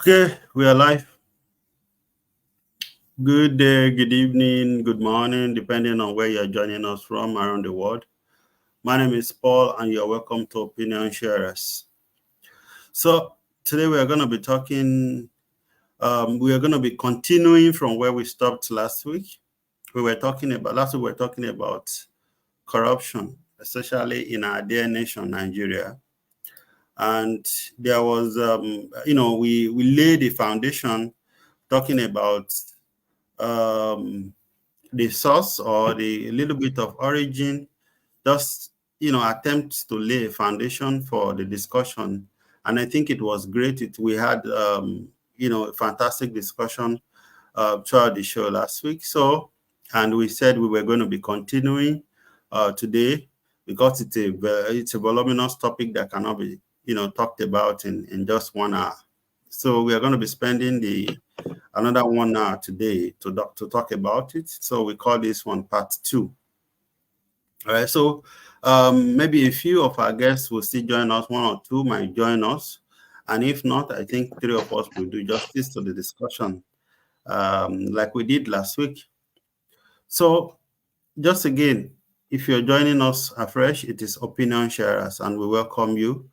Okay, we are live. Good day, good evening, good morning, depending on where you're joining us from around the world. My name is Paul, and you're welcome to Opinion Sharers. So, today we are going to be talking, we are going to be continuing from where we stopped last week. Last week we were talking about corruption, especially in our dear nation, Nigeria. And there was, we laid a foundation talking about the source or the little bit of origin, just attempt to lay a foundation for the discussion. And I think it was great. We had a fantastic discussion throughout the show last week. And we said we were going to be continuing today because it's a voluminous topic that cannot be talked about in just 1 hour. So we are going to be spending another 1 hour today to talk about it. So we call this one part 2. All right. So maybe a few of our guests will still join us. 1 or 2 might join us. And if not, I think 3 of us will do justice to the discussion like we did last week. So just again, if you're joining us afresh, it is Opinion Sharers, and we welcome you.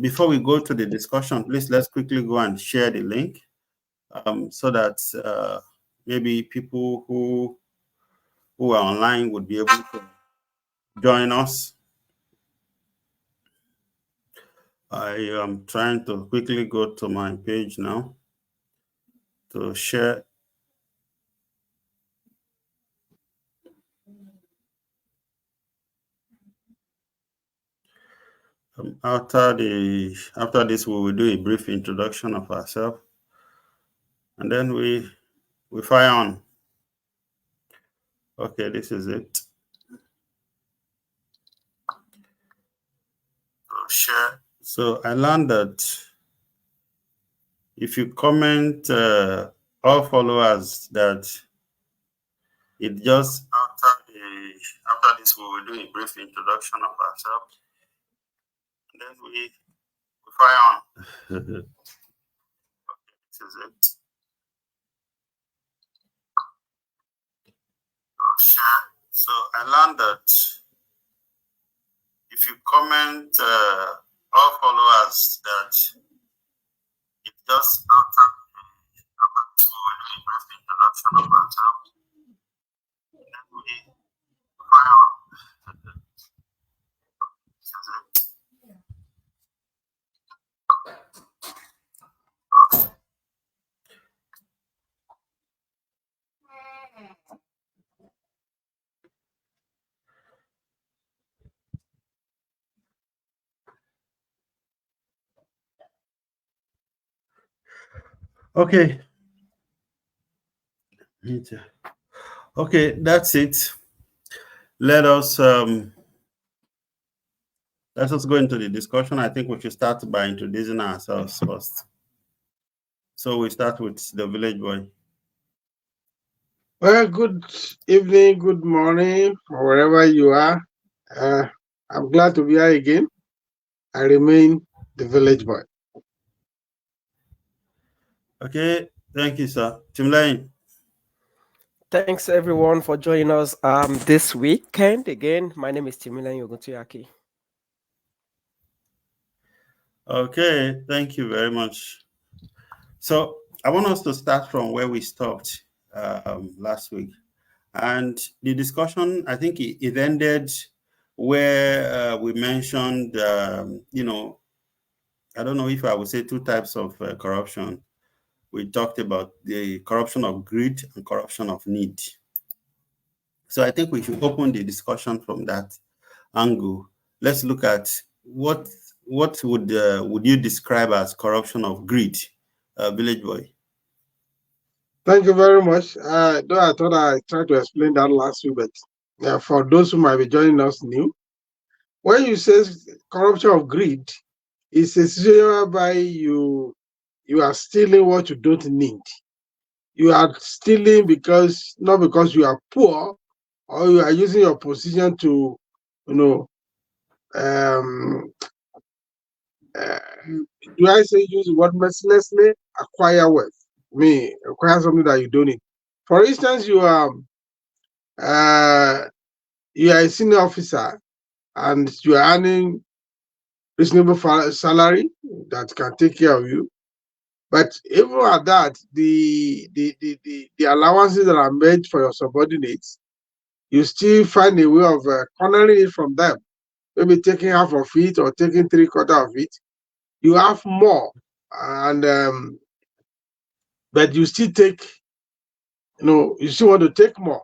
Before we go to the discussion, please let's quickly go and share the link so that maybe people who are online would be able to join us. I am trying to quickly go to my page now to share. After this, we will do a brief introduction of ourselves, and then we fire on. Okay, this is it. Share. So I learned that if you comment all followers, that it just after this we will do a brief introduction of ourselves, and then we fire on. Okay, this is it. Share. So I learned that if you comment all followers, that it just after this we will do a brief introduction of ourselves, and then we fire on. This is it. Okay. Okay, that's it. Let us go into the discussion. I think we should start by introducing ourselves first. So we start with the village boy. Well, good evening, good morning, or wherever you are. I'm glad to be here again. I remain the village boy. Okay, thank you, sir. Timlain. Thanks everyone for joining us this weekend. Again, my name is Timilan Yoguntuyaki. Okay, thank you very much. So I want us to start from where we stopped last week. And the discussion, I think it ended where we mentioned, I don't know if I would say 2 types of corruption. We talked about the corruption of greed and corruption of need. So I think we should open the discussion from that angle. Let's look at what would you describe as corruption of greed, village boy? Thank you very much. Though I thought I tried to explain that last week, but for those who might be joining us new, when you say corruption of greed, it's a situation whereby you are stealing what you don't need. You are stealing not because you are poor, or you are using your position to, do I say use the word mercilessly? Acquire wealth. Acquire something that you don't need. For instance, you are a senior officer and you are earning reasonable salary that can take care of you. But even at that, the allowances that are made for your subordinates, you still find a way of cornering it from them. Maybe taking half of it or taking 3/4 of it. You have more, and but you still take, you still want to take more.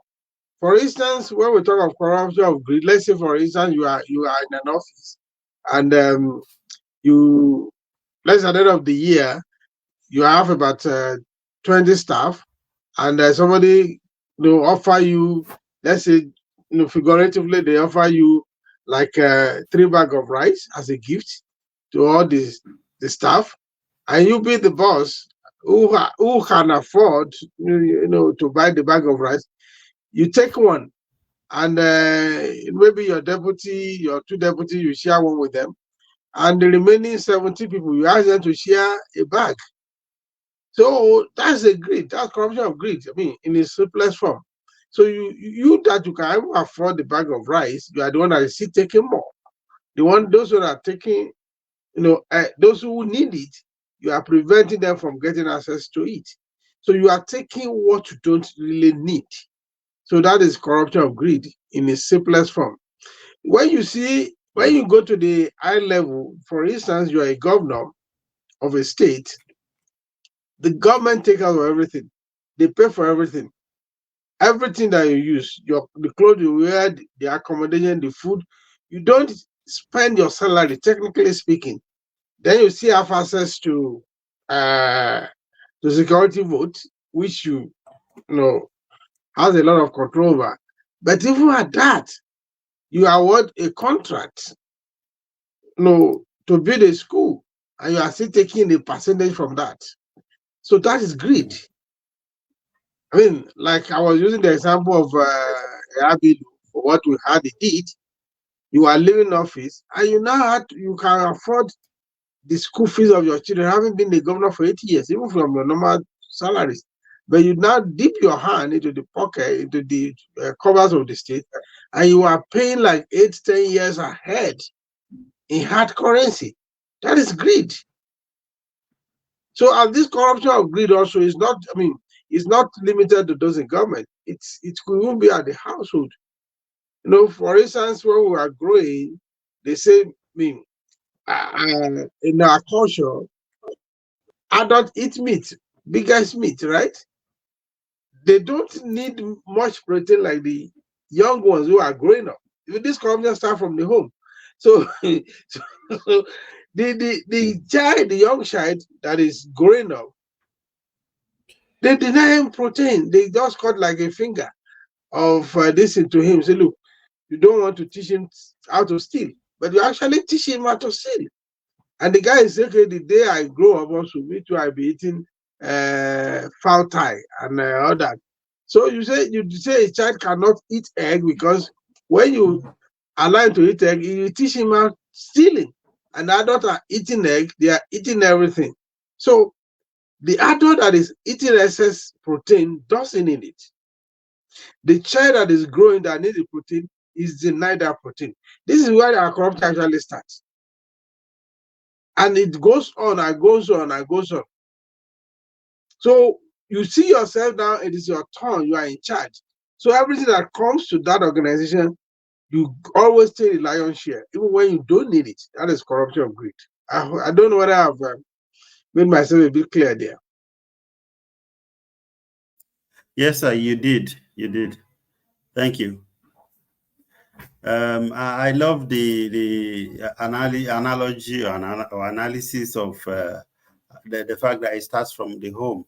For instance, when we talk of corruption of greed, let's say, for instance, you are in an office, and you, let's say at the end of the year, you have about 20 staff, and somebody offer you, let's say, figuratively, they offer you like 3 bags of rice as a gift to all the staff, and you be the boss who can afford to buy the bag of rice. You take one, and maybe your deputy, your 2 deputies, you share one with them, and the remaining 70 people, you ask them to share a bag. So that's a greed. That's corruption of greed. In its simplest form. So you that you can afford the bag of rice, you are the one that is still taking more. Those who are taking, those who need it, you are preventing them from getting access to it. So you are taking what you don't really need. So that is corruption of greed in its simplest form. When you go to the high level, for instance, you are a governor of a state, the government takes out of everything. They pay for everything. Everything that you use, the clothes you wear, the accommodation, the food, you don't spend your salary, technically speaking. Then you still have access to security vote, which you know has a lot of control over. But even at that, you award a contract, to build a school, and you are still taking a percentage from that. So that is greed. Like I was using the example of Rabilu for what we had he did. You are leaving office, and you can afford the school fees of your children, having been the governor for 8 years, even from your normal salaries. But you now dip your hand into the pocket, into the covers of the state, and you are paying like 8-10 years ahead in hard currency. That is greed. So, this corruption of greed also is not, it's not limited to those in government. It could even be at the household. For instance, when we were growing, they say, in our culture, adults eat meat, biggest meat, right? They don't need much protein like the young ones who are growing up. This corruption starts from the home. So, so the young child that is growing up, they deny him protein. They just cut like a finger of this into him. Say, look, you don't want to teach him how to steal, but you actually teach him how to steal. And the guy is saying, okay, the day I grow up, also me too, I'll be eating fowl thigh and all that. So you say a child cannot eat egg because when you allow him to eat egg, you teach him how stealing. And the adults are eating egg, they are eating everything. So the adult that is eating excess protein doesn't need it. The child that is growing that needs the protein is denied that protein. This is where our corruption actually starts. And it goes on and goes on and goes on. So you see yourself now, it is your turn, you are in charge. So everything that comes to that organization, you always take the lion's share, even when you don't need it. That is corruption of greed. I don't know whether I've made myself a bit clear there. Yes, sir, you did. You did. Thank you. I love the analogy or analysis of the fact that it starts from the home.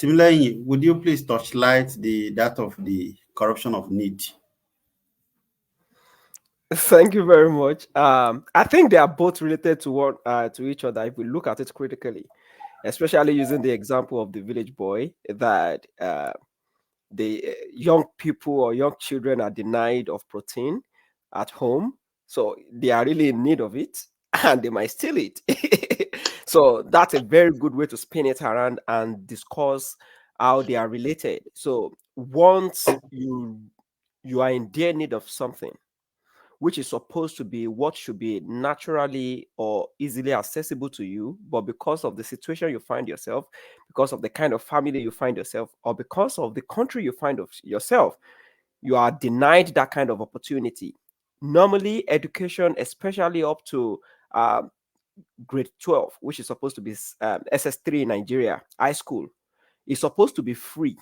Timileyin, would you please touchlight that of the corruption of need? Thank you very much. I think they are both related to each other if we look at it critically, especially using the example of the village boy that the young people or young children are denied of protein at home, so they are really in need of it. and they might steal it. So that's a very good way to spin it around and discuss how they are related. So once you are in dire need of something, which is supposed to be what should be naturally or easily accessible to you, but because of the situation you find yourself, because of the kind of family you find yourself, or because of the country you find of yourself, you are denied that kind of opportunity. Normally, education, especially up to grade 12, which is supposed to be SS3 in Nigeria, high school, is supposed to be free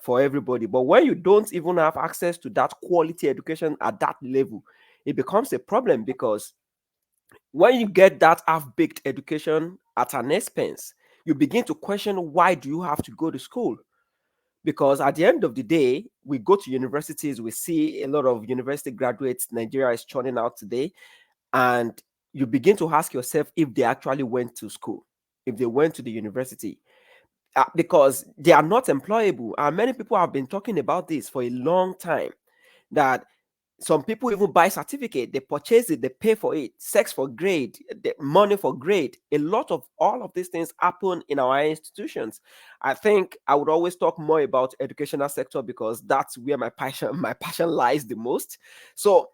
for everybody. But when you don't even have access to that quality education at that level, it becomes a problem, because when you get that half-baked education at an expense, you begin to question, why do you have to go to school? Because at the end of the day, we go to universities, we see a lot of university graduates Nigeria is churning out today, and you begin to ask yourself if they actually went to school, if they went to the university, because they are not employable. And many people have been talking about this for a long time, that some people even buy certificate, they purchase it, they pay for it, sex for grade, the money for grade. A lot of all of these things happen in our institutions. I think I would always talk more about educational sector, because that's where my passion lies the most. So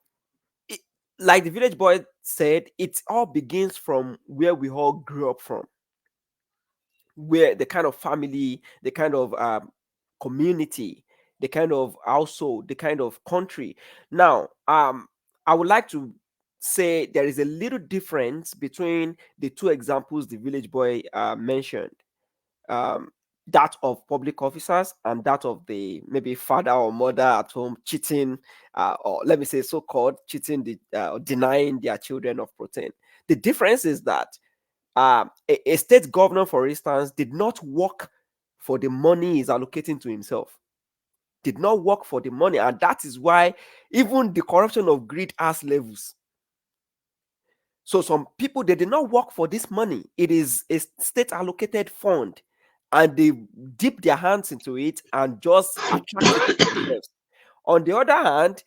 it, like the village boy said, it all begins from where we all grew up from, where the kind of family, the kind of community, the kind of household, the kind of country. Now, I would like to say there is a little difference between the two examples the village boy mentioned. Um, that of public officers and that of the maybe father or mother at home cheating, or let me say so-called cheating, denying their children of protein. The difference is that a state governor, for instance, did not work for the money he's allocating to himself, did not work for the money. And that is why even the corruption of greed has levels. So some people, they did not work for this money. It is a state allocated fund, and they dip their hands into it and just attract it to themselves. On the other hand,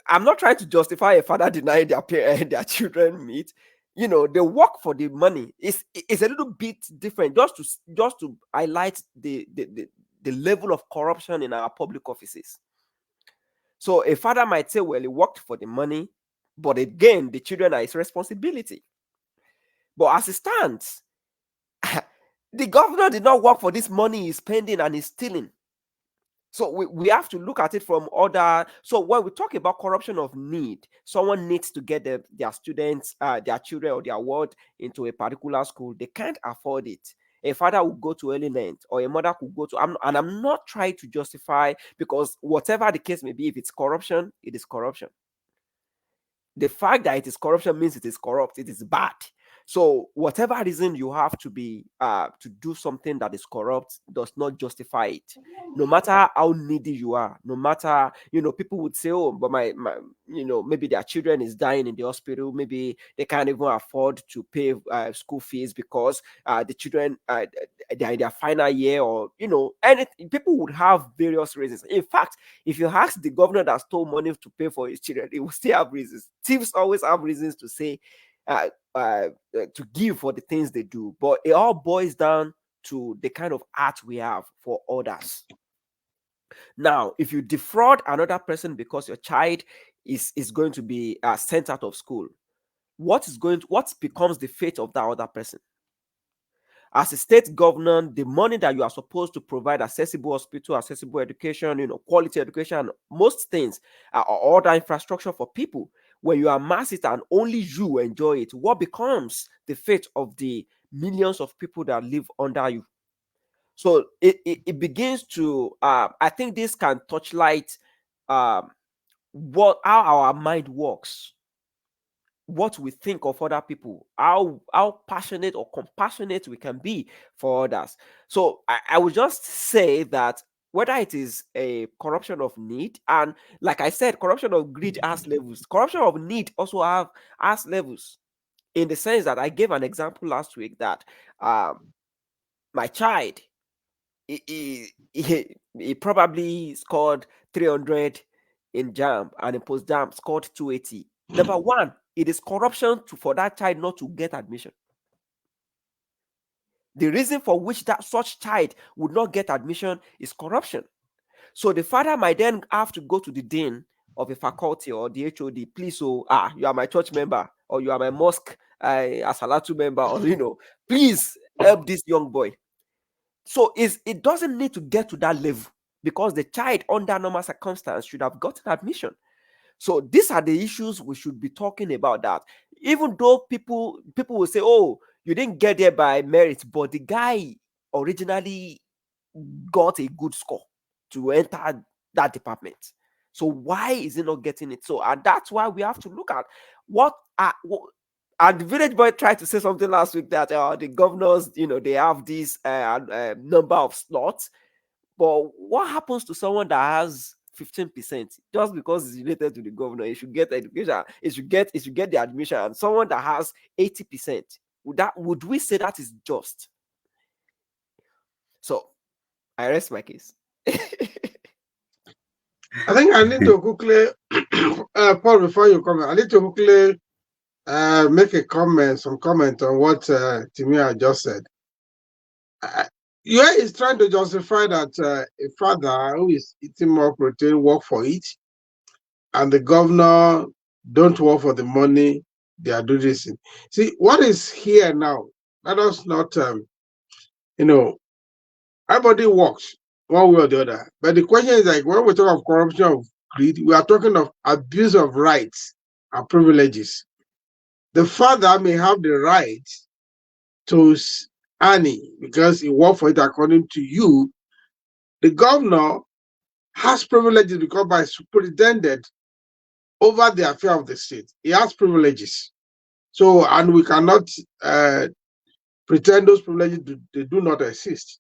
I'm not trying to justify a father denying their children meat. You know, they work for the money. It's a little bit different, just to highlight the level of corruption in our public offices. So a father might say, well, he worked for the money, but again, the children are his responsibility. But as it stands, the governor did not work for this money he's spending and he's stealing. So we have to look at it from other. So when we talk about corruption of need, someone needs to get their students, their children or their ward into a particular school. They can't afford it. A father will go to early length, or a mother could go to. And I'm not trying to justify, because whatever the case may be, if it's corruption, it is corruption. The fact that it is corruption means it is corrupt, it is bad. So whatever reason you have to be to do something that is corrupt does not justify it. No matter how needy you are, no matter, people would say, oh, but my maybe their children is dying in the hospital, maybe they can't even afford to pay school fees, because the children they're in their final year, or anything. People would have various reasons. In fact, if you ask the governor that stole money to pay for his children, he will still have reasons. Thieves always have reasons to say, to give for the things they do. But it all boils down to the kind of heart we have for others. Now, if you defraud another person because your child is going to be sent out of school, what becomes the fate of that other person? As a state governor, the money that you are supposed to provide accessible hospital, accessible education, quality education, most things, or other infrastructure for people, when you amass it and only you enjoy it, what becomes the fate of the millions of people that live under you? So it begins to, I think this can touch light how our mind works, what we think of other people, how passionate or compassionate we can be for others. So I would just say that whether it is a corruption of need, and like I said, corruption of greed has levels. Corruption of need also has levels, in the sense that I gave an example last week that my child, he probably scored 300 in JAMB, and in post JAMB scored 280. Number one, it is corruption for that child not to get admission. The reason for which that such child would not get admission is corruption. So the father might then have to go to the dean of a faculty or the HOD, please, you are my church member, or you are my mosque Asalatu member, or please help this young boy. So it doesn't need to get to that level, because the child under normal circumstance should have gotten admission. So these are the issues we should be talking about. That even though people will say, oh, you didn't get there by merit, but the guy originally got a good score to enter that department. So why is he not getting it? So, and that's why we have to look at and the village boy tried to say something last week that the governors, they have this number of slots. But what happens to someone that has 15%? Just because it's related to the governor, he should get education, he should get the admission. And someone that has 80%, would we say that is just? So I rest my case. I think I need to quickly, Paul, before you comment, I need to quickly make some comment on what Timia just said. Yeah, he's trying to justify that a father who is eating more protein work for it, and the governor don't work for the money they are doing this. See, what is here now? Let us not, everybody works one way or the other. But the question is, like, when we talk of corruption, of greed, we are talking of abuse of rights and privileges. The father may have the right to Annie because he worked for it according to you. The governor has privileges because by superintendent over the affair of the state, he has privileges. So, and we cannot pretend those privileges they do not exist.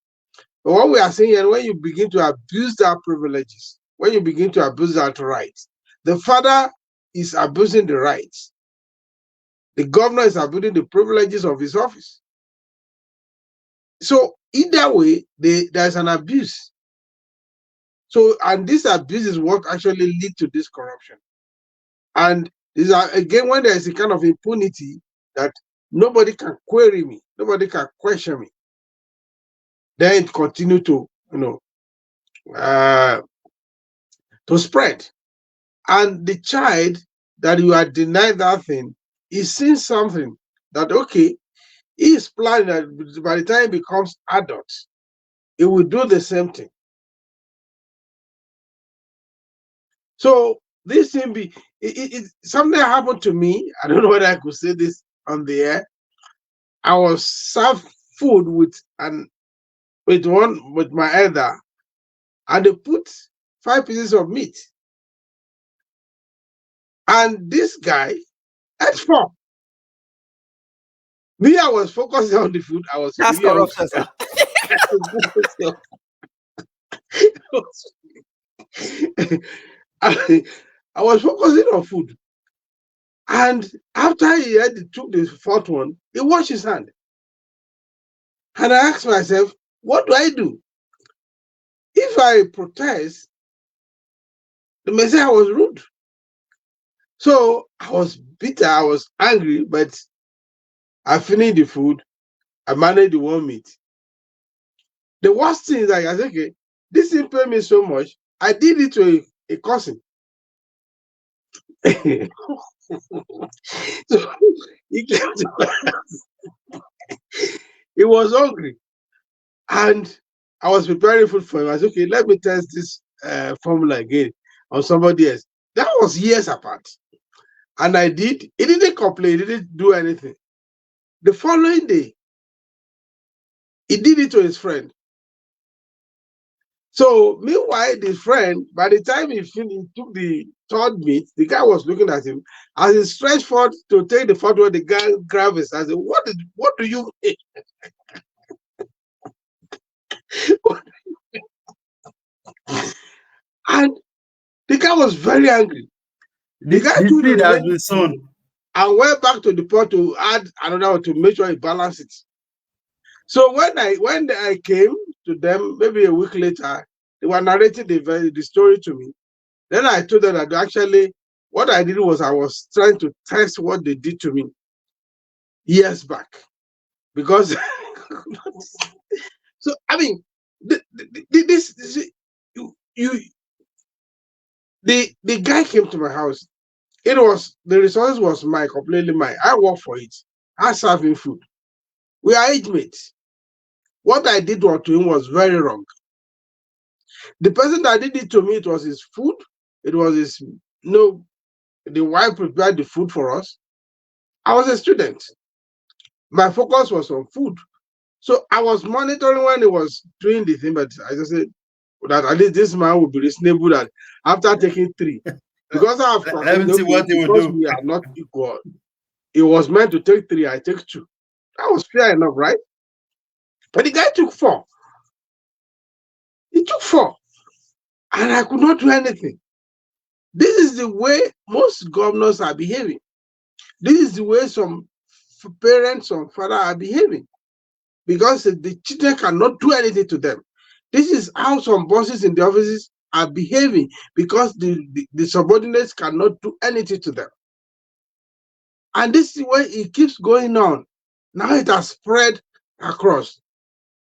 But what we are saying is, when you begin to abuse that privileges, when you begin to abuse that right, the father is abusing the rights. The governor is abusing the privileges of his office. So either way, there's an abuse. So, and this abuse is what actually leads to this corruption. And these are, again, when there is a kind of impunity that nobody can query me, nobody can question me, then it continues to, to spread. And the child that you are denied that thing is seeing something that, okay, he is planning that by the time he becomes adult, he will do the same thing. So this thing something happened to me. I don't know whether I could say this on the air. I was served food with my elder, and they put 5 pieces of meat. And this guy ate 4. Me, I was focusing on the food. That's corruption, sir. I was focusing on food. And after he took the 4th one, he washed his hand. And I asked myself, what do I do? If I protest, the Messiah was rude. So I was bitter, I was angry, but I finished the food. I managed the 1 meat. The worst thing is like, I said, okay, this thing paid me so much. I did it to a cousin. So he came to my house. He was hungry. And I was preparing food for him. I said, okay, let me test this formula again on somebody else. That was years apart. And I did. He didn't complain. He didn't do anything. The following day, he did it to his friend. So meanwhile, the friend, by the time he took the 3rd meat, the guy was looking at him. As he stretched forward to take the 4th one, the guy grabbed his hand. I said, what do you mean? And the guy was very angry. The guy took the has been sown and went back to the pot to add another one to make sure he balanced it. So when I came to them, maybe a week later, they were narrating the story to me. Then I told them that actually What I did was I was trying to test what they did to me years back. Because, so, I mean, the guy came to my house. The resource was mine, completely mine. I worked for it. I served him food. We are age mates. What I did to him was very wrong. The person that did it to me, it was his food. It was his, the wife prepared the food for us. I was a student. My focus was on food. So I was monitoring when he was doing the thing, but I just said that at least this man will be reasonable that after taking 3, because I have let me see what he will do. We are not equal. It was meant to take 3, I take 2. That was fair enough, right? But the guy took 4. He took 4. And I could not do anything. This is the way most governors are behaving. This is the way some parents, some father are behaving. Because the children cannot do anything to them. This is how some bosses in the offices are behaving, because the subordinates cannot do anything to them. And this is where it keeps going on. Now it has spread across.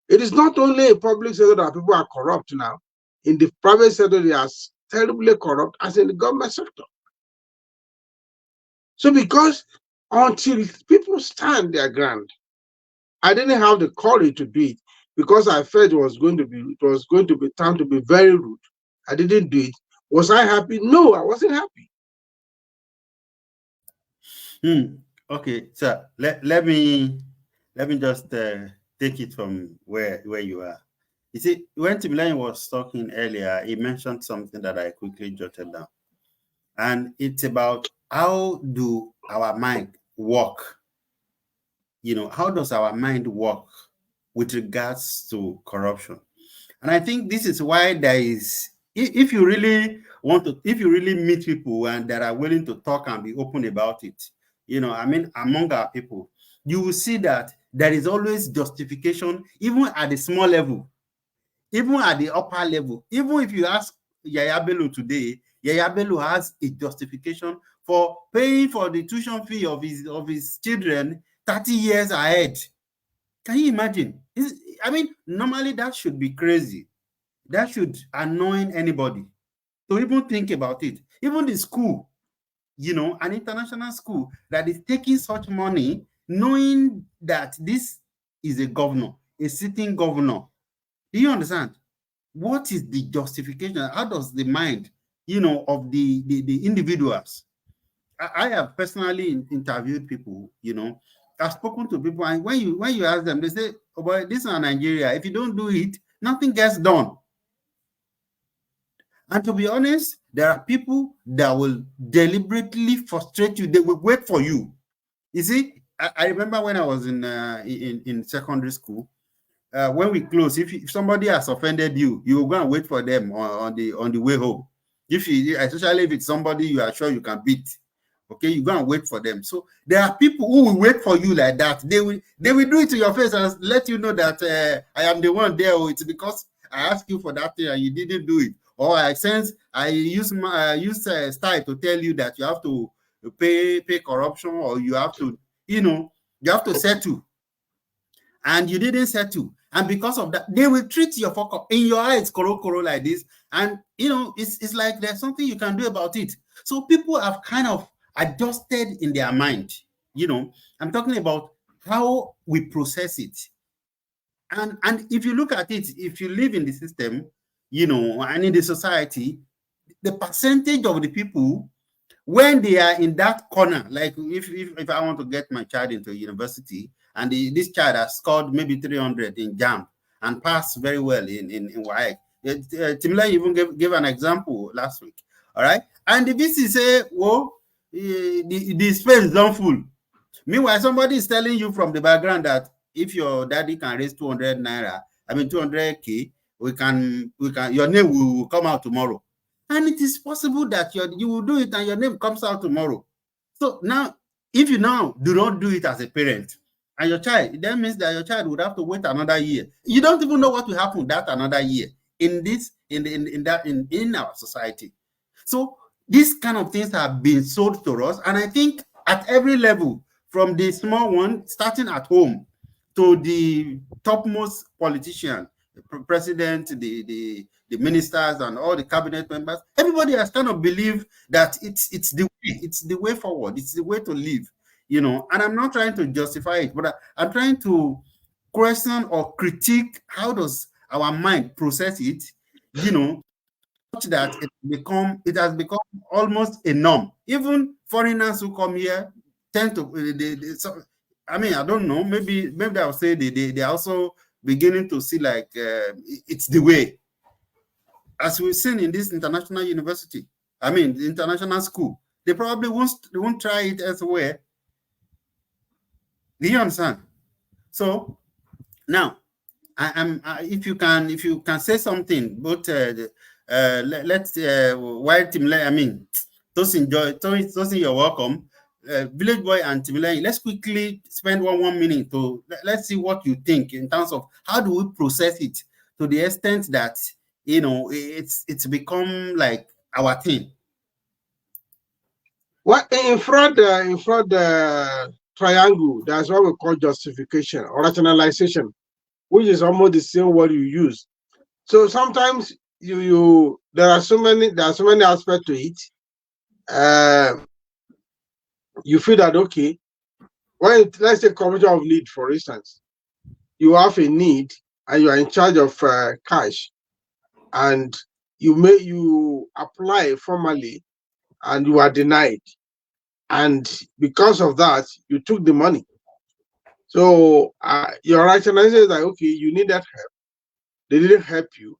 It is not only in public sector that people are corrupt now. In the private sector, they are terribly corrupt, as in the government sector. So because until people stand their ground, I didn't have the courage to do it, because I felt it was going to be time to be very rude. I didn't do it. Was I happy? No, I wasn't happy. Okay, so let me just take it from where you are. You see, when Timileyin was talking earlier, he mentioned something that I quickly jotted down, and it's about how do our mind work. How does our mind work with regards to corruption? And I think this is why there is, if you really meet people and that are willing to talk and be open about it, among our people, you will see that there is always justification, even at the small level, even at the upper level. Even if you ask Yaya Bello today, Yaya Bello has a justification for paying for the tuition fee of his children 30 years ahead. Can you imagine? Normally that should be crazy. That should annoy anybody to even think about it. Even the school, an international school that is taking such money, knowing that this is a governor, a sitting governor. Do you understand? What is the justification? How does the mind, of the individuals? I have personally interviewed people, I've spoken to people, and when you ask them, they say, "Oh boy, this is Nigeria. If you don't do it, nothing gets done." And to be honest, there are people that will deliberately frustrate you. They will wait for you. You see, I remember when I was in secondary school, when we close, if somebody has offended you, you will go and wait for them on the way home. Especially if it's somebody you are sure you can beat. Okay, you go and wait for them. So there are people who will wait for you like that. They will do it to your face and let you know that I am the one there. Or it's because I asked you for that thing and you didn't do it. Or I use style to tell you that you have to pay corruption, or you have to, you have to settle. And you didn't settle. And because of that, they will treat your fuck up in your eyes, koro like this. And it's like there's something you can do about it. So people have kind of adjusted in their mind. I'm talking about how we process it. And if you look at it, if you live in the system, and in the society, the percentage of the people, when they are in that corner, like if I want to get my child into university, and this child has scored maybe 300 in JAMB and passed very well in WAEC. Timileyin even gave an example last week. All right. And the VC say, well, the space is not full. Meanwhile, somebody is telling you from the background that if your daddy can raise 200K, your name will come out tomorrow. And it is possible that you will do it and your name comes out tomorrow. So now, if you now do not do it as a parent, and your child, that means that your child would have to wait another year. You don't even know what will happen that another year in our society. So These kind of things have been sold to us, and I think at every level, from the small one, starting at home, to the topmost politician, the president, the ministers, and all the cabinet members, everybody has kind of believed that it's the way forward, it's the way to live, And I'm not trying to justify it, but I'm trying to question or critique how does our mind process it, such that it has become almost a norm. Even foreigners who come here tend to I mean, I don't know, maybe I'll say they also beginning to see like it's the way, as we've seen in this international university, I mean the international school. They probably won't try it elsewhere. Do you understand? So now if you can say something, but let's while Timileyin, I mean, Tosin, you're welcome. Village Boy and Timileyin, let's quickly spend one minute to let's see what you think in terms of how do we process it to the extent that it's become like our thing. What in front triangle, that's what we call justification or rationalization, which is almost the same word you use. So sometimes there are so many aspects to it. You feel that okay, when let's say conversion of need, for instance, you have a need and you are in charge of cash, and you apply formally and you are denied, and because of that you took the money. So your rationalization is like, okay, you need that help, they didn't help you,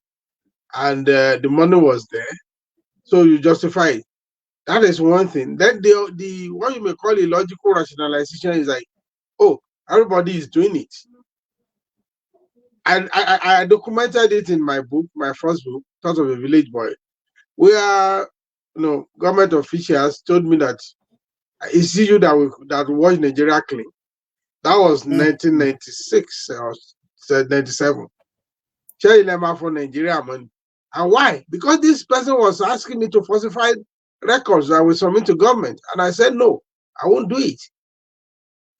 and the money was there, so you justify it. That is one thing. Then the what you may call a logical rationalization is like, oh, everybody is doing it. And I documented it in my book, my first book, Thoughts of a Village Boy, where government officials told me that it's you that watch Nigeria clean. That was 1996 or 97. Share Lema for Nigeria money. And why? Because this person was asking me to falsify records that we submit to government, and I said no, I won't do it.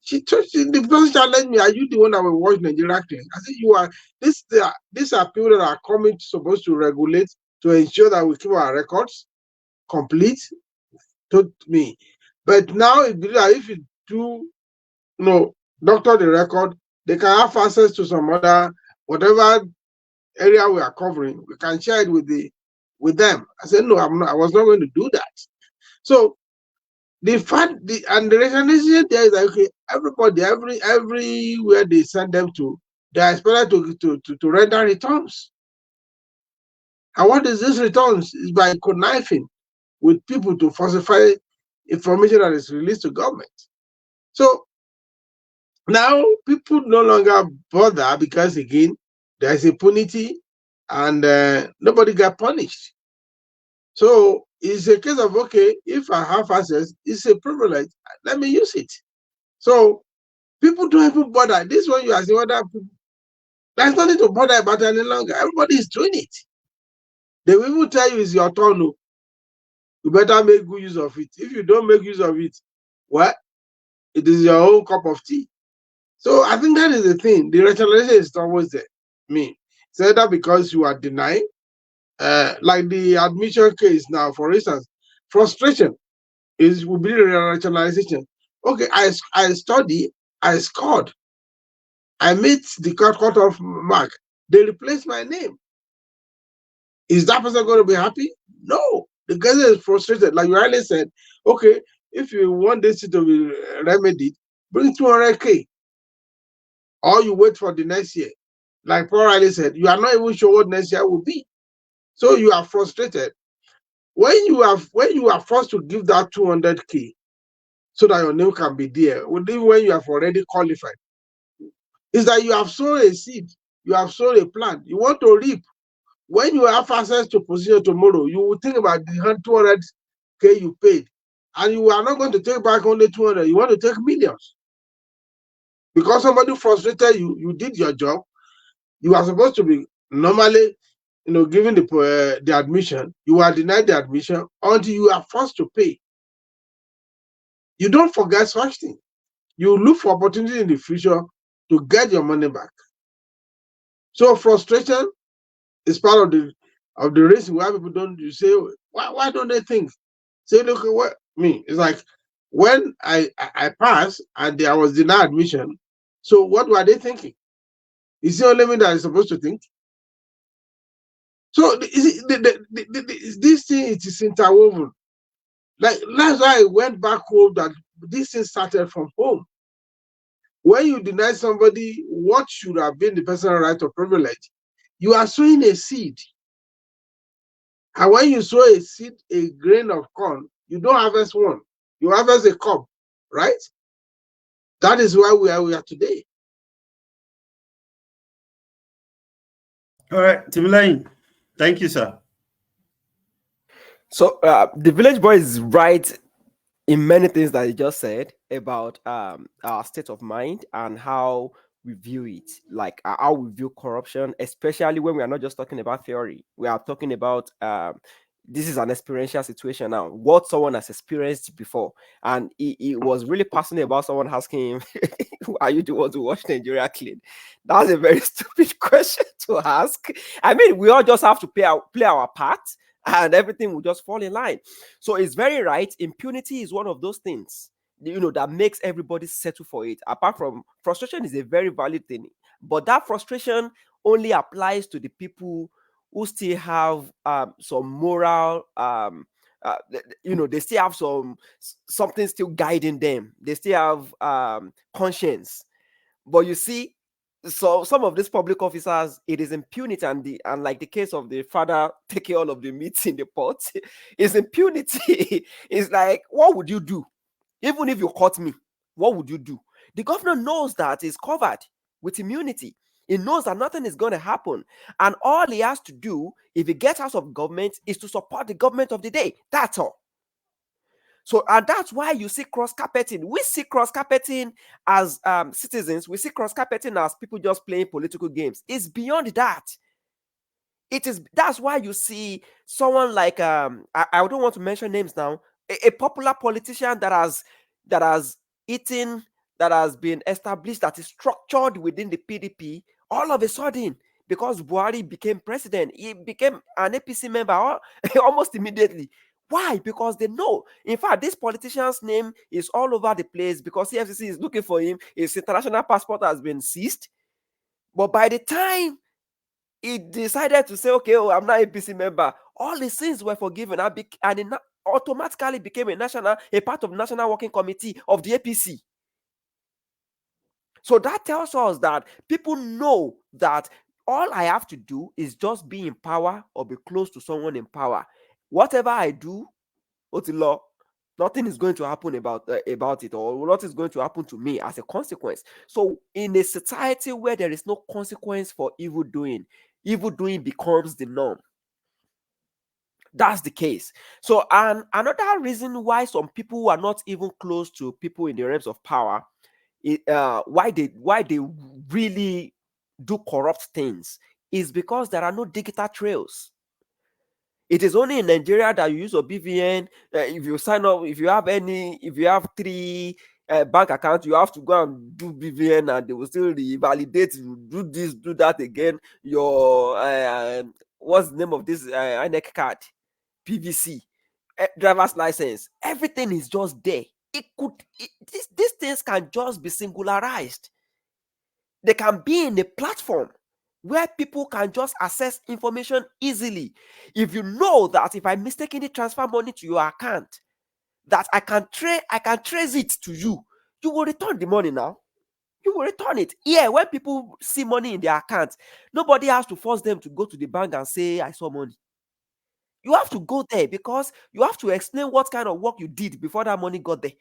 The person challenged me, are you the one that will watch Nigeria clean? I said, you are. These are people that are coming supposed to regulate, to ensure that we keep our records complete. To me, but now if you do, doctor the record, they can have access to some other whatever area we are covering. We can share it with them. I said no, I was not going to do that. So the fact and the rationalization there is like, okay, everybody, everywhere they send them to, they are expected to render returns. And what is this returns? Is by conniving with people to falsify information that is released to government. So now people no longer bother because again there's impunity and nobody got punished. So it's a case of, okay, if I have access, it's a privilege, let me use it. So people don't even bother. This one you are saying other people, there's nothing to bother about any longer. Everybody is doing it. They will even tell you it's your turn. You better make good use of it. If you don't make use of it, well, it is your own cup of tea. So I think that is the thing. The rationalization is always there. It's either because you are denying, like the admission case now, for instance, frustration will be the rationalization. Okay, I study, I scored, I made the cut-off mark, they replaced my name. Is that person going to be happy? No. The guy is frustrated. Like you already said, okay, if you want this to be remedied, bring 200K. Or you wait for the next year. Like Paul Riley said, you are not even sure what next year will be. So you are frustrated. When you are forced to give that 200K so that your name can be there, even when you have already qualified, is that you have sown a seed, you have sown a plant, you want to reap. When you have access to position tomorrow, you will think about the 200K you paid, and you are not going to take back only 200. You want to take millions because somebody frustrated you. You did your job. You are supposed to be normally given the admission, you are denied the admission until you are forced to pay. You don't forget such thing. You look for opportunity in the future to get your money back. So frustration is part of the reason why people don't. You say, why don't they think? Say, look at what me. It's like when I passed and I was denied admission. So what were they thinking? Is it only me that is supposed to think? So this thing is interwoven. Like that's why I went back home. That this thing started from home. When you deny somebody what should have been the personal right or privilege, you are sowing a seed. And when you sow a seed, a grain of corn, you don't harvest one. You harvest a cob, right? That is why we are today. All right, Timileyin. Thank you, sir. So the village boy is right in many things that he just said about our state of mind and how we view it, like how we view corruption, especially when we are not just talking about theory. We are talking about this is an experiential situation now, what someone has experienced before. And he was really passionate about someone asking him, are you the one to watch Nigeria clean? That's a very stupid question to ask. I mean, we all just have to play our part and everything will just fall in line. So it's very right. Impunity is one of those things, that makes everybody settle for it. Apart from frustration is a very valid thing, but that frustration only applies to the people who still have some moral, they still have something still guiding them. They still have conscience. But you see, so some of these public officers, it is impunity, and like the case of the father taking all of the meats in the pot, is impunity. It's like, what would you do? Even if you caught me, what would you do? The governor knows that he's covered with immunity. He knows that nothing is going to happen. And all he has to do, if he gets out of government, is to support the government of the day. That's all. So, and that's why you see cross-carpeting. We see cross-carpeting as citizens. We see cross-carpeting as people just playing political games. It's beyond that. That's why you see someone like I don't want to mention names now. A popular politician that has eaten, that has been established, that is structured within the PDP. All of a sudden, because Buhari became president, he became an APC member almost immediately. Why? Because they know. In fact, this politician's name is all over the place because CFCC is looking for him. His international passport has been seized. But by the time he decided to say, okay, I'm not a APC member, all his sins were forgiven, and he automatically became a part of National Working Committee of the APC. So that tells us that people know that all I have to do is just be in power or be close to someone in power. Whatever I do, Otilo, nothing is going to happen about it, or what is going to happen to me as a consequence. So in a society where there is no consequence for evil doing becomes the norm. That's the case. So, and another reason why some people are not even close to people in the realms of power, why they really do corrupt things, is because there are no digital trails. It is only in Nigeria that you use a BVN. If you sign up, if you have 3 bank accounts, you have to go and do BVN, and they will still revalidate. You do this, do that again. Your what's the name of this INEC card? PVC, driver's license. Everything is just there. These things can just be singularized. They can be in a platform where people can just access information easily. If you know that if I mistakenly transfer money to your account, that I can trace it to you, you will return the money now. You will return it. Yeah, when people see money in their account, nobody has to force them to go to the bank and say, I saw money. You have to go there because you have to explain what kind of work you did before that money got there.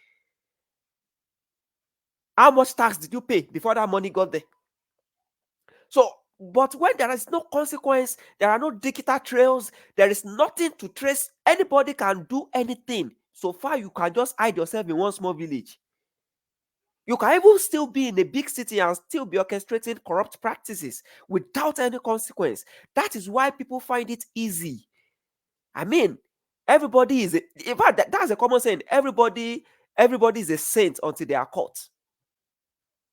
How much tax did you pay before that money got there? So, but when there is no consequence, there are no digital trails, there is nothing to trace. Anybody can do anything. So far, you can just hide yourself in one small village. You can even still be in a big city and still be orchestrating corrupt practices without any consequence. That is why people find it easy. I mean, everybody is in fact that's a common saying. Everybody is a saint until they are caught.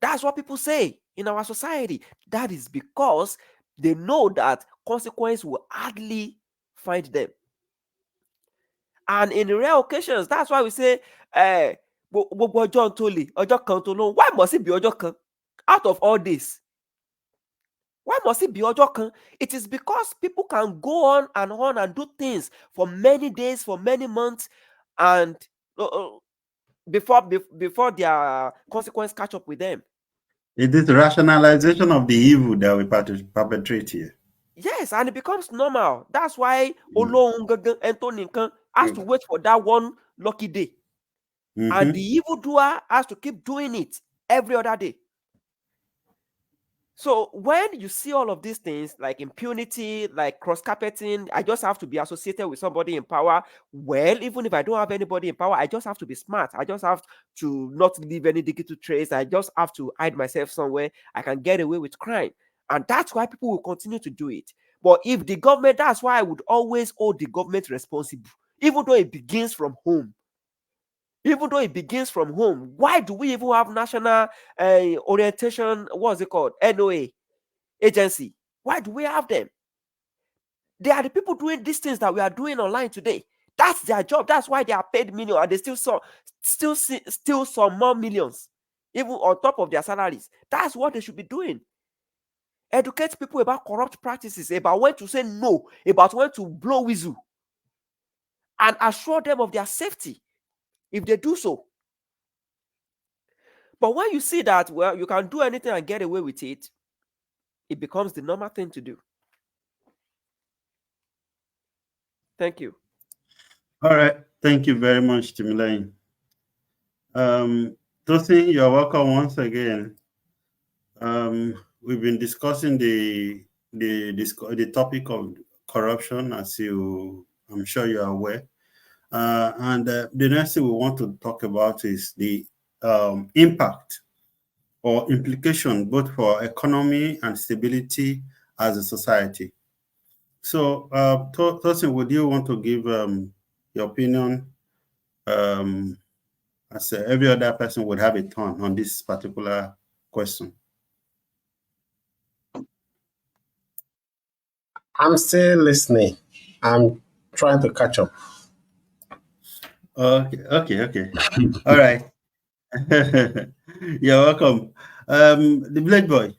That's what people say in our society. That is because they know that consequence will hardly find them. And in rare occasions, that's why we say, gbogbo ọjọ́ tó lè, ọjọ́ kan tó lóhùn. Why must it be ọjọ́ kan? Out of all this, why must it be ọjọ́ kan? It is because people can go on and do things for many days, for many months, and before their consequence catch up with them. It is the rationalization of the evil that we perpetrate here. Yes, and it becomes normal. That's why Olohun gangan Anthony has to wait for that one lucky day. And the evildoer has to keep doing it every other day. So when you see all of these things like impunity, like cross-carpeting, I just have to be associated with somebody in power. Well, even if I don't have anybody in power, I just have to be smart. I just have to not leave any digital trace. I just have to hide myself somewhere. I can get away with crime. And that's why people will continue to do it. But if the government, that's why I would always hold the government responsible, even though it begins from home. Even though it begins from home, why do we even have national orientation, what's it called? NOA agency. Why do we have them? They are the people doing these things that we are doing online today. That's their job. That's why they are paid millions, and they still some more millions, even on top of their salaries. That's what they should be doing. Educate people about corrupt practices, about when to say no, about when to blow whistle, and assure them of their safety if they do so. But when you see that, well, you can do anything and get away with it, it becomes the normal thing to do. Thank you. All right. Thank you very much, Timileyin. Tosin, you're welcome once again. We've been discussing the topic of corruption, as I'm sure you are aware. And the next thing we want to talk about is the impact or implication both for economy and stability as a society. So, Tosin, would you want to give your opinion as every other person would have a turn on this particular question? I'm still listening. I'm trying to catch up. Okay. All right. You're welcome. The Village Boy.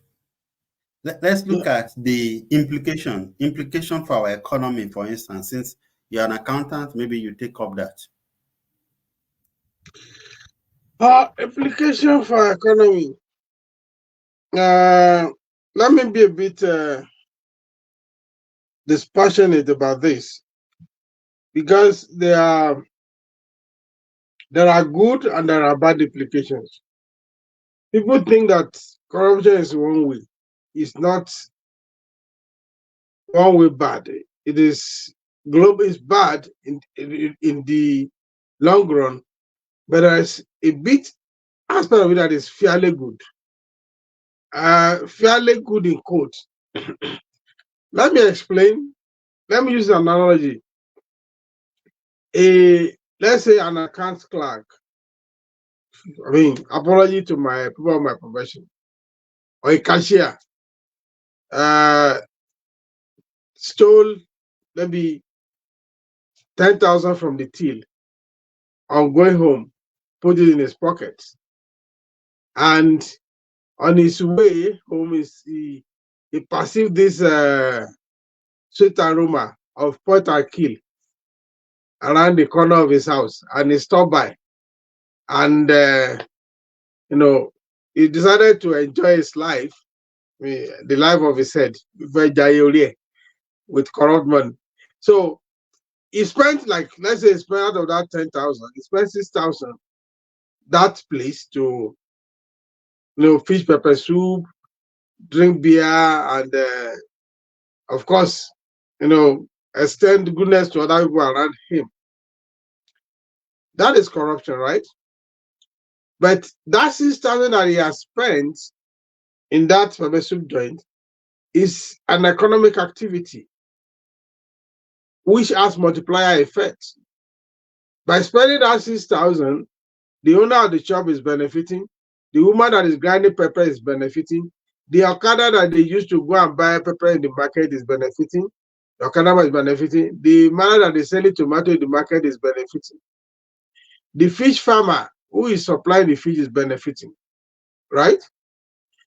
Let's look at the implication for our economy, for instance. Since you're an accountant, maybe you take up that. Implication for economy. Let me be a bit dispassionate about this, because there are good and there are bad implications. People think that corruption is one way. It's not one way bad. It is global. Is bad in the long run, but there's a bit aspect of it that is fairly good. Fairly good in quotes. Let me explain. Let me use an analogy. Let's say an account clerk. I mean, apology to my people of my profession. Or a cashier stole maybe 10,000 from the till. On going home, put it in his pocket, and on his way home, he perceived this sweet aroma of pot and kill around the corner of his house, and he stopped by, and he decided to enjoy his life, the life of his head, with corrupt money. So he spent, like, let's say, he spent out of that 10,000, he spent 6,000 that place to, fish pepper soup, drink beer, and of course, extend goodness to other people around him. That is corruption, right? But that 6,000 that he has spent in that pepper soup joint is an economic activity which has multiplier effect. By spending that 6,000, the owner of the shop is benefiting, the woman that is grinding pepper is benefiting, the Okada that they used to go and buy pepper in the market is benefiting, the Okada is benefiting, the man that is selling tomato in the market is benefiting. The fish farmer who is supplying the fish is benefiting, right?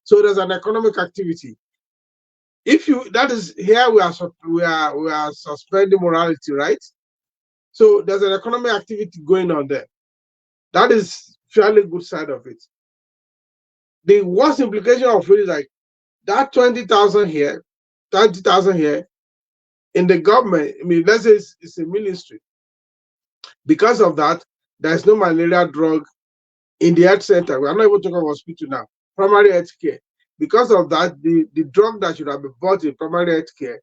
So there's an economic activity. If you, that is here we are suspending morality, right? So there's an economic activity going on there. That is fairly good side of it. The worst implication of it is like that 20,000 here, 30,000 here in the government. I mean, let's say it's a ministry. Because of that, there's no malaria drug in the health center. We are not even talking about hospital now. Primary health care. Because of that, the drug that should have been bought in primary health care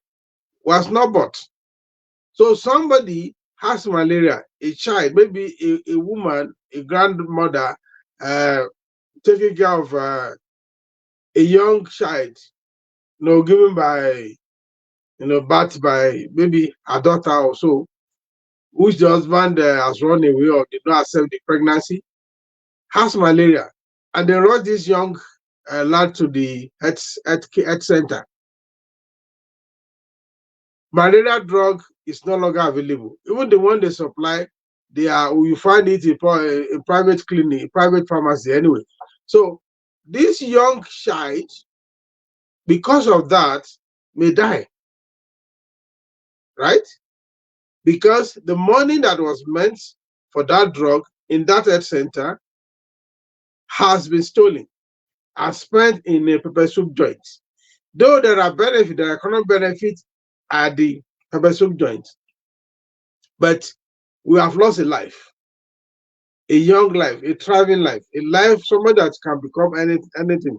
was not bought. So somebody has malaria, a child, maybe a woman, a grandmother, taking care of a young child, given by, birth by maybe a daughter or so, which the husband has run away or did not accept the pregnancy, has malaria, and they brought this young lad to the health center. Malaria drug is no longer available. Even the one they supply, you find it in private clinic, private pharmacy anyway. So this young child, because of that, may die, right? Because the money that was meant for that drug in that health center has been stolen and spent in a pepper soup joint. Though there are benefits, there are economic benefits at the pepper soup joint, but we have lost a life, a young life, a thriving life, a life, someone that can become anything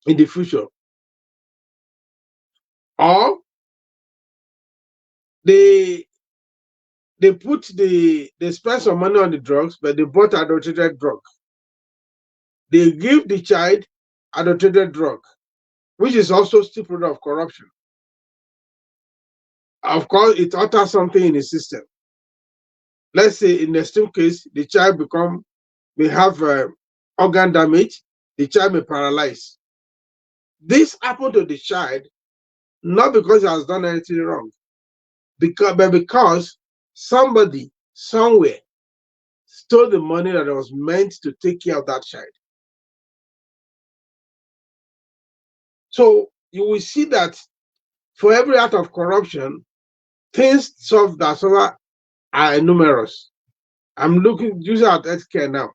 in the future. Or they spend some money on the drugs, but they bought adulterated drug. They give the child adulterated drug, which is also still product of corruption. Of course, it alters something in the system. Let's say in the extreme case, the child may have organ damage, the child may paralyze. This happened to the child not because he has done anything wrong, but because somebody somewhere stole the money that was meant to take care of that child. So you will see that for every act of corruption, things that are numerous. I'm using at healthcare now.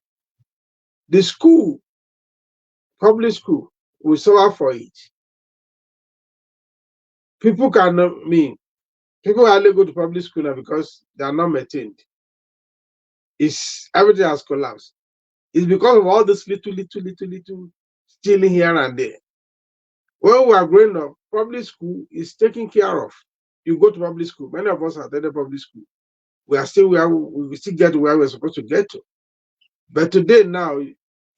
The school, public school, will suffer for it. People hardly go to public school now because they are not maintained. Everything has collapsed. It's because of all this little stealing here and there. When we are growing up, public school is taken care of. You go to public school. Many of us attended public school. We are still where we still get to where we're supposed to get to. But today now,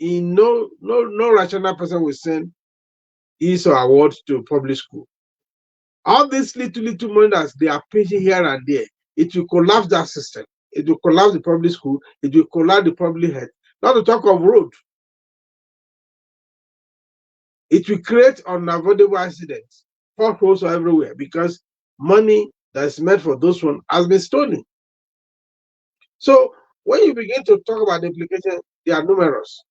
no rational person will send his or award to public school. All this little money that they are pinching here and there, it will collapse that system. It will collapse the public school. It will collapse the public health. Not to talk of road. It will create unavoidable accidents. Potholes are everywhere because money that is meant for those ones has been stolen. So when you begin to talk about the implications, they are numerous.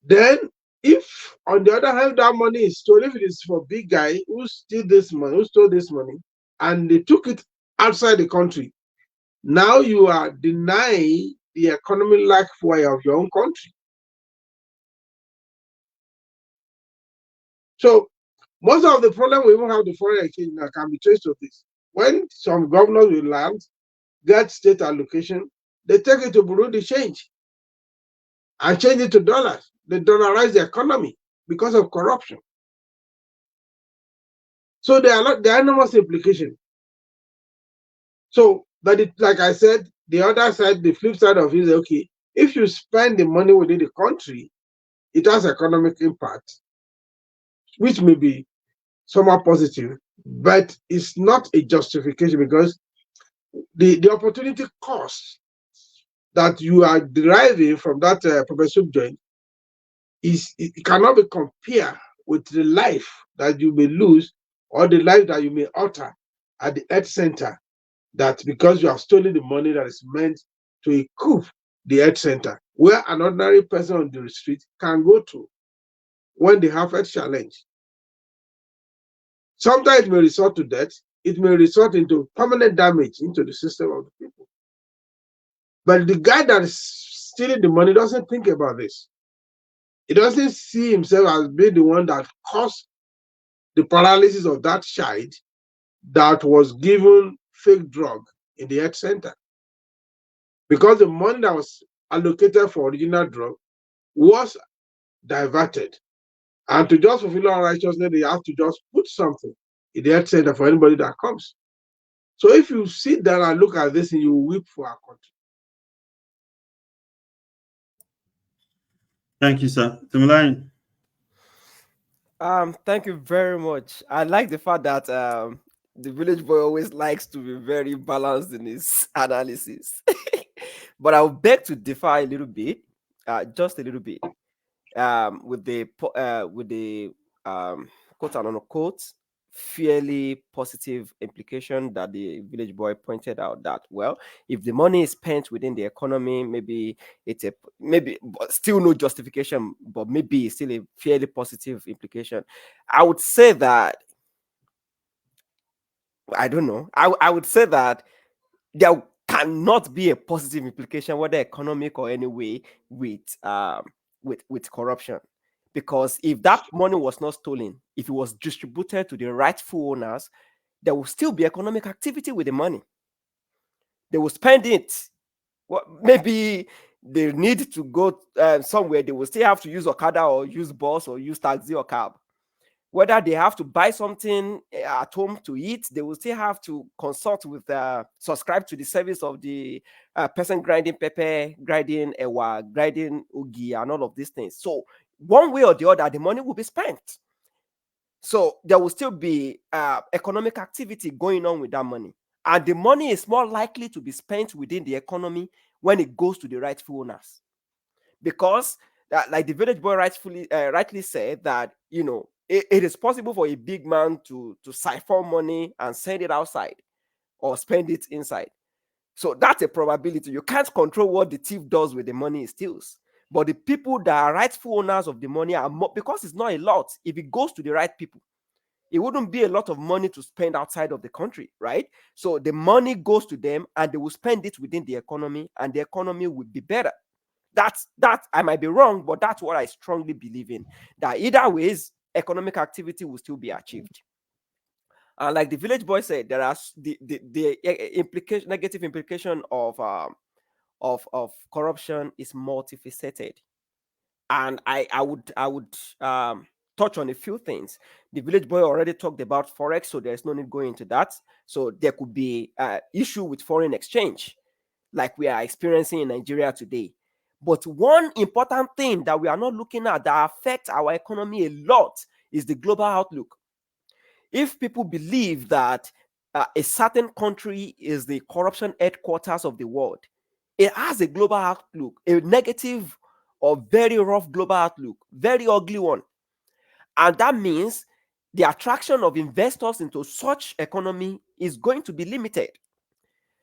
Then, if on the other hand that money is stolen, if it is for big guy who stole this money, and they took it outside the country, now you are denying the economic life of your own country. So most of the problem we even have the foreign exchange now can be traced to this. When some governors will land, get state allocation, they take it to Burundi change and change it to dollars. They dollarize the economy because of corruption. So there are enormous implications. So, but like I said, the other side, the flip side of it is, okay, if you spend the money within the country, it has economic impact, which may be somewhat positive, but it's not a justification, because the opportunity cost that you are deriving from that progressive joint it cannot be compared with the life that you may lose or the life that you may alter at the health center, that because you have stolen the money that is meant to equip the health center, where an ordinary person on the street can go to when they have health challenge. Sometimes it may result to death. It may result into permanent damage into the system of the people. But the guy that is stealing the money doesn't think about this. He doesn't see himself as being the one that caused the paralysis of that child that was given fake drug in the health center. Because the money that was allocated for original drug was diverted. And to just fulfill our righteousness, they have to just put something in the health center for anybody that comes. So if you sit down and look at this, and you weep for our country. Thank you, sir. Tumuline. Thank you very much. I like the fact that the village boy always likes to be very balanced in his analysis. But I'll beg to differ a little bit, just a little bit, with the quote and unquote fairly positive implication that the village boy pointed out, that, well, if the money is spent within the economy, maybe it's still no justification, but maybe it's still a fairly positive implication. I would say that, I don't know, I would say that there cannot be a positive implication, whether economic or any way, with corruption. Because if that money was not stolen, if it was distributed to the rightful owners, there will still be economic activity with the money. They will spend it. Well, maybe they need to go somewhere. They will still have to use Okada or use bus or use taxi or cab. Whether they have to buy something at home to eat, they will still have to consult with, subscribe to the service of the person grinding pepper, grinding ewa, grinding ugi, and all of these things. So one way or the other, the money will be spent. So there will still be economic activity going on with that money. And the money is more likely to be spent within the economy when it goes to the rightful owners. Because, like the village boy rightly said, that, it is possible for a big man to siphon money and send it outside or spend it inside. So that's a probability. You can't control what the thief does with the money he steals. But the people that are rightful owners of the money are more, because it's not a lot. If it goes to the right people, it wouldn't be a lot of money to spend outside of the country, right? So the money goes to them and they will spend it within the economy, and the economy would be better. That I might be wrong, but that's what I strongly believe in. That either ways, economic activity will still be achieved. And like the village boy said, there are the implication, negative implication of corruption is multifaceted. And I would touch on a few things. The village boy already talked about forex, so there's no need going into that. So there could be issue with foreign exchange, like we are experiencing in Nigeria today. But one important thing that we are not looking at that affects our economy a lot is the global outlook. If people believe that a certain country is the corruption headquarters of the world, it has a global outlook, a negative or very rough global outlook, very ugly one. And that means the attraction of investors into such economy is going to be limited.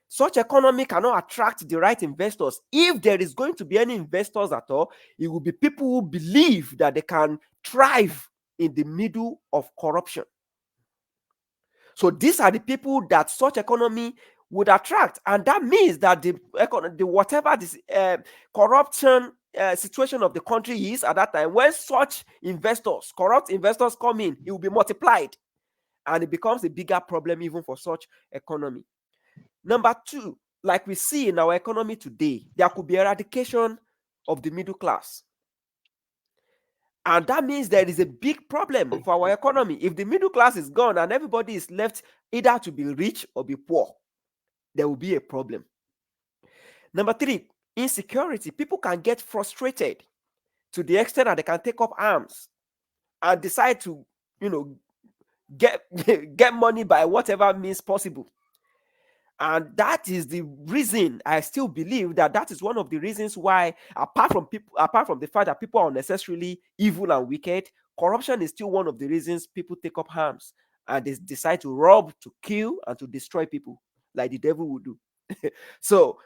Such economy cannot attract the right investors. If there is going to be any investors at all, it will be people who believe that they can thrive in the middle of corruption. So these are the people that such economy would attract, and that means that the whatever this corruption situation of the country is at that time, when such investors, corrupt investors, come in, it will be multiplied, and it becomes a bigger problem even for such economy. Number two, like we see in our economy today, there could be eradication of the middle class. And that means there is a big problem for our economy. If the middle class is gone and everybody is left either to be rich or be poor, there will be a problem. Number three, insecurity. People can get frustrated to the extent that they can take up arms and decide to, get get money by whatever means possible. And that is the reason I still believe that is one of the reasons why, apart from the fact that people are unnecessarily evil and wicked, corruption is still one of the reasons people take up arms and they decide to rob, to kill, and to destroy people like the devil would do. So,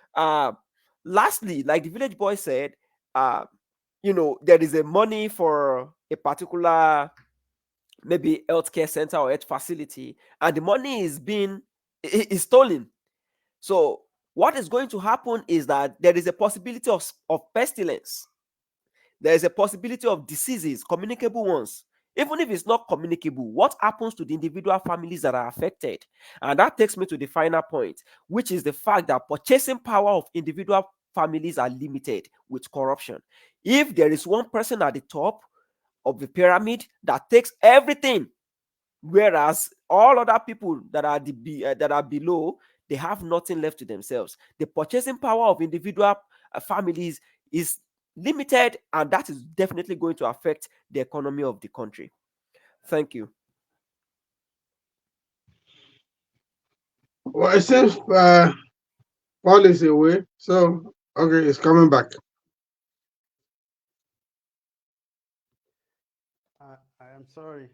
lastly, like the village boy said, there is a money for a particular maybe healthcare center or health facility, and the money is stolen. So what is going to happen is that there is a possibility of pestilence. There is a possibility of diseases, communicable ones. Even if it's not communicable, what happens to the individual families that are affected? And that takes me to the final point, which is the fact that purchasing power of individual families are limited with corruption. If there is one person at the top of the pyramid that takes everything, whereas all other people that are below, they have nothing left to themselves. The purchasing power of individual families is limited, and that is definitely going to affect the economy of the country. Thank you. Well, it seems Paul is away, so okay, he's coming back. I am sorry.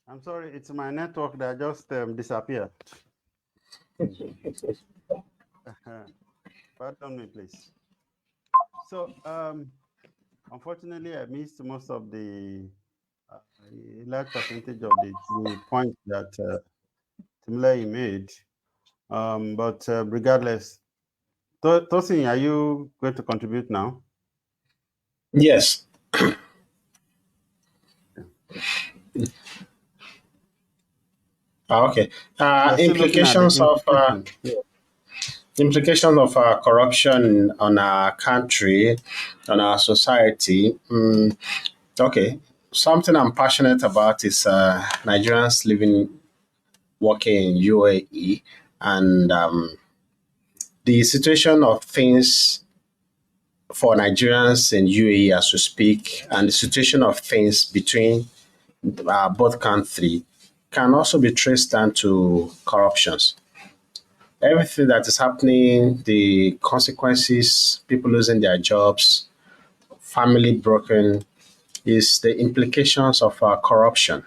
I'm sorry, it's my network that just disappeared. Pardon me, please. So, unfortunately, I missed most of the large percentage of the points that Timley made. But regardless, Tosin, are you going to contribute now? Yes. Okay. Implications of corruption on our country, on our society. Okay. Something I'm passionate about is Nigerians working in UAE, and the situation of things for Nigerians in UAE as we speak, and the situation of things between both countries can also be traced down to corruptions. Everything that is happening, the consequences, people losing their jobs, family broken, is the implications of corruption.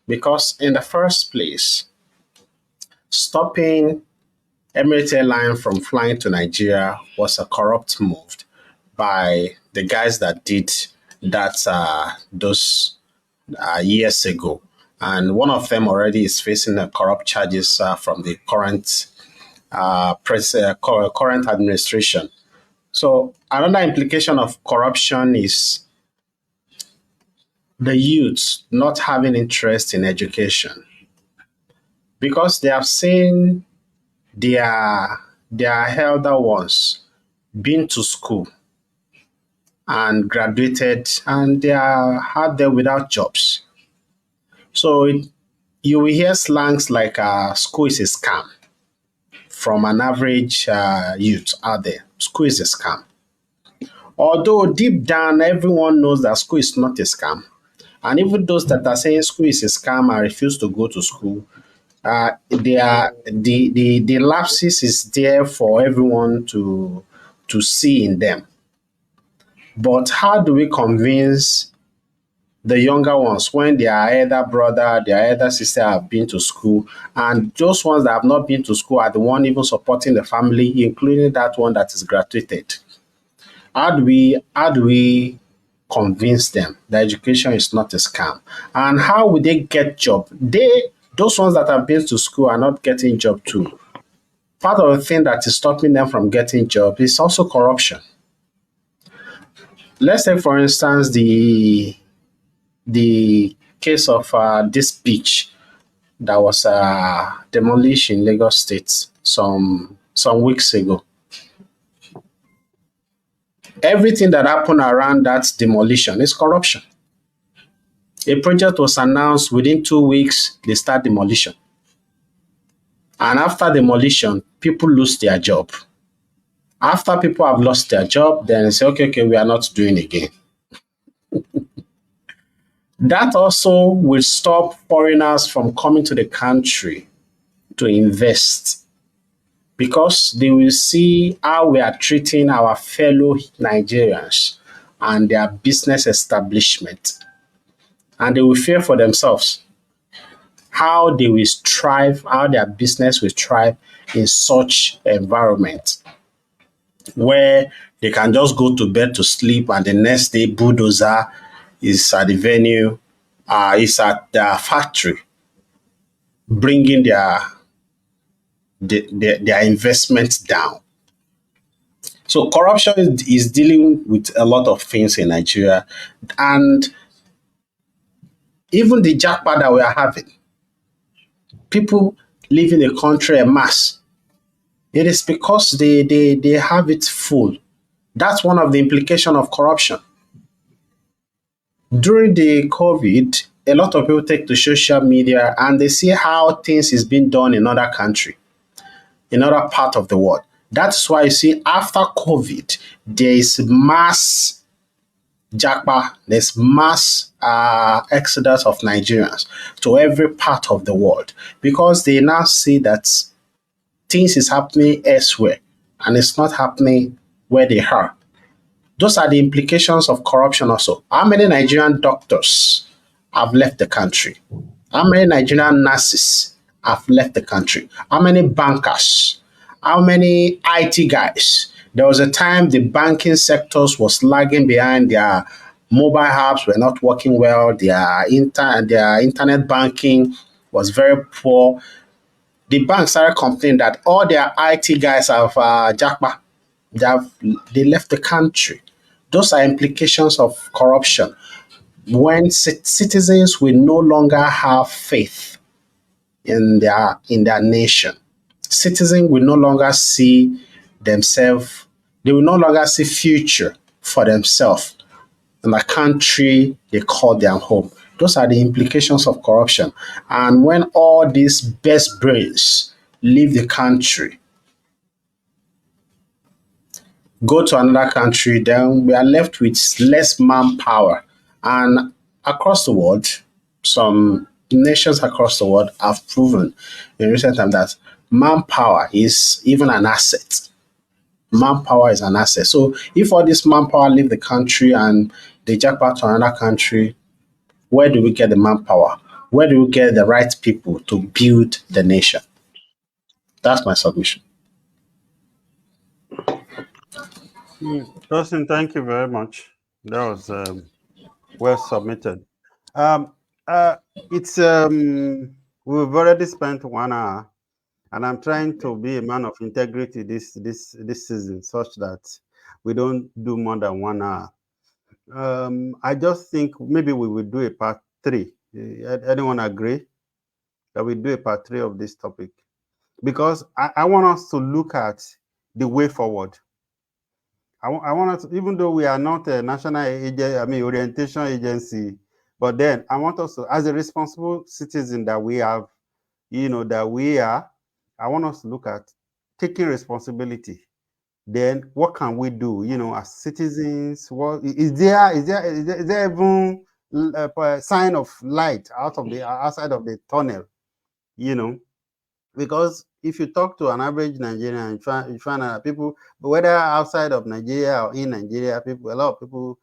Because in the first place, stopping Emirates Airline from flying to Nigeria was a corrupt move by the guys that did that those years ago. And one of them already is facing corrupt charges from the current current administration. So another implication of corruption is the youth not having interest in education because they have seen their elder ones been to school and graduated, and they are out there without jobs. So you will hear slangs like school is a scam from an average youth out there. School is a scam. Although deep down, everyone knows that school is not a scam. And even those that are saying school is a scam and refuse to go to school, the lapses is there for everyone to see in them. But how do we convince the younger ones when their elder brother, their elder sister have been to school, and those ones that have not been to school are the one even supporting the family, including that one that is graduated? How do we convince them that education is not a scam? And how will they get job? Those ones that have been to school are not getting job too. Part of the thing that is stopping them from getting job is also corruption. Let's take, for instance, the case of this beach that was demolished in Lagos State some weeks ago. Everything that happened around that demolition is corruption. A project was announced, within 2 weeks, they start demolition. And after demolition, people lose their job. After people have lost their job, then they say, okay, we are not doing again. That also will stop foreigners from coming to the country to invest because they will see how we are treating our fellow Nigerians and their business establishment. And they will fear for themselves how they will thrive, how their business will thrive in such environment where they can just go to bed to sleep and the next day bulldozer is at the venue, is at the factory bringing their investments down. So corruption is dealing with a lot of things in Nigeria, and even the jackpot that we are having, people leaving the country en masse. It is because they have it full. That's one of the implications of corruption. During the COVID, a lot of people take to social media and they see how things is being done in other country, in other part of the world. That's why you see after COVID, there is mass jackpot, there's mass exodus of Nigerians to every part of the world because they now see that things is happening elsewhere and it's not happening where they are. Those are the implications of corruption also. How many Nigerian doctors have left the country? How many Nigerian nurses have left the country? How many bankers? How many IT guys? There was a time the banking sectors was lagging behind. Their mobile apps were not working well. Their internet banking was very poor. The bank started complaining that all their IT guys have jackpot. They left the country. Those are implications of corruption. When citizens will no longer have faith in their nation, citizens will no longer see themselves. They will no longer see future for themselves in the country they call their home. Those are the implications of corruption. And when all these best brains leave the country, go to another country, then we are left with less manpower. And across the world, some nations across the world have proven in recent time that manpower is even an asset. Manpower is an asset. So if all this manpower leave the country and they jackpot to another country, where do we get the manpower? Where do we get the right people to build the nation? That's my submission. Justin, thank you very much. That was well submitted. It's we've already spent 1 hour, and I'm trying to be a man of integrity this season, such that we don't do more than 1 hour. I just think maybe we will do a part 3. Anyone agree that we do a part 3 of this topic? Because I want us to look at the way forward. I want us, even though we are not a national orientation agency, but then I want us to, as a responsible citizen that we have, that we are, I want us to look at taking responsibility. Then what can we do, as citizens? What is there even a sign of light outside of the tunnel? Because if you talk to an average Nigerian, you find out people, whether outside of Nigeria or in Nigeria, a lot of people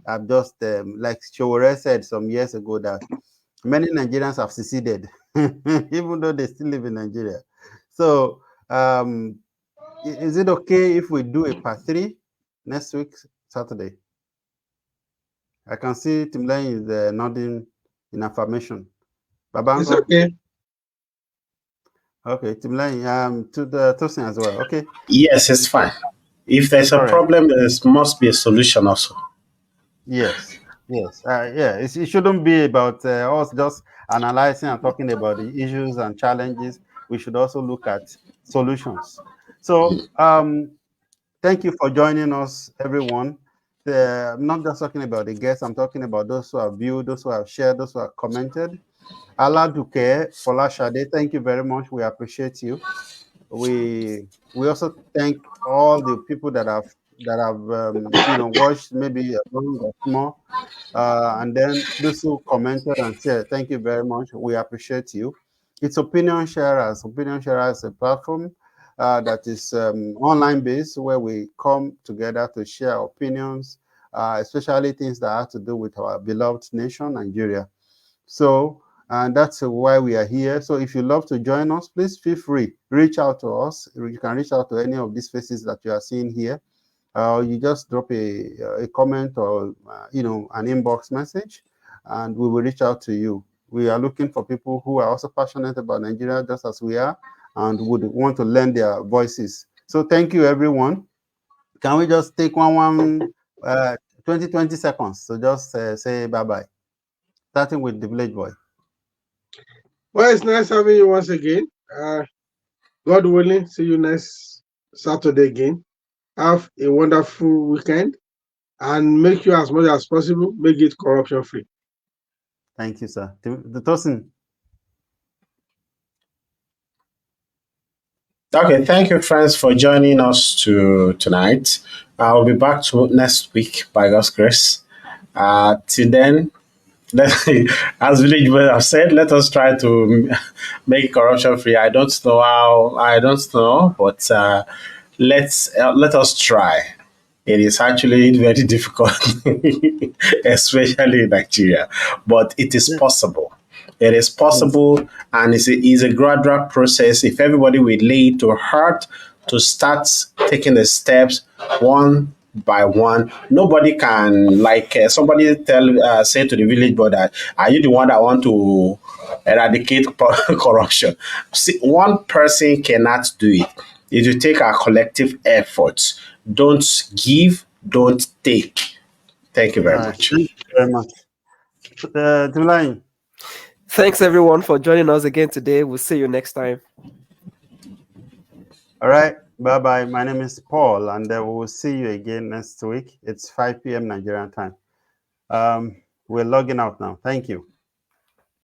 have just, like Showore said some years ago, that many Nigerians have seceded, even though they still live in Nigeria. So, is it okay if we do a part 3 next week, Saturday? I can see Timlane is nodding in affirmation. Babango? It's okay. Okay, Timlane, to the Tosin as well. Okay. Yes, it's fine. If there's a problem, there must be a solution also. Yes. It shouldn't be about us just analyzing and talking about the issues and challenges. We should also look at solutions. So, thank you for joining us, everyone. I'm not just talking about the guests. I'm talking about those who have viewed, those who have shared, those who have commented. Aladuke Folashade, thank you very much. We appreciate you. we also thank all the people that have watched maybe long or small, and then those who commented and said thank you very much. We appreciate you. It's Opinion Sharers. Opinion Sharers is a platform that is online based, where we come together to share opinions, especially things that have to do with our beloved nation, Nigeria. So, and that's why we are here. So if you love to join us, please feel free, reach out to us. You can reach out to any of these faces that you are seeing here. You just drop a comment or an inbox message, and we will reach out to you. We are looking for people who are also passionate about Nigeria, just as we are, and would want to lend their voices. So thank you, everyone. Can we just take one 20 seconds? So just say bye-bye, starting with the village boy. Well, it's nice having you once again. God willing, see you next Saturday again. Have a wonderful weekend, and make sure as much as possible, make it corruption free. Thank you, sir. The Tosin. Okay, thank you, friends, for joining us tonight. I'll be back to next week by God's grace. Till then, as Village Boys have said, let us try to make corruption free. I don't know how. I don't know, but let us try. It is actually very difficult, especially in Nigeria, but it is possible. It is possible, and it's a gradual process. If everybody will lay to heart to start taking the steps one by one, nobody can somebody say to the village boy that, are you the one that want to eradicate corruption? See, one person cannot do it. It will take our collective efforts. Don't give, don't take. Thank you very much. Thank you very much. Tulane. Thanks everyone for joining us again today. We'll see you next time. All right. Bye-bye. My name is Paul, and we will see you again next week. It's 5 p.m. Nigerian time. We're logging out now. Thank you.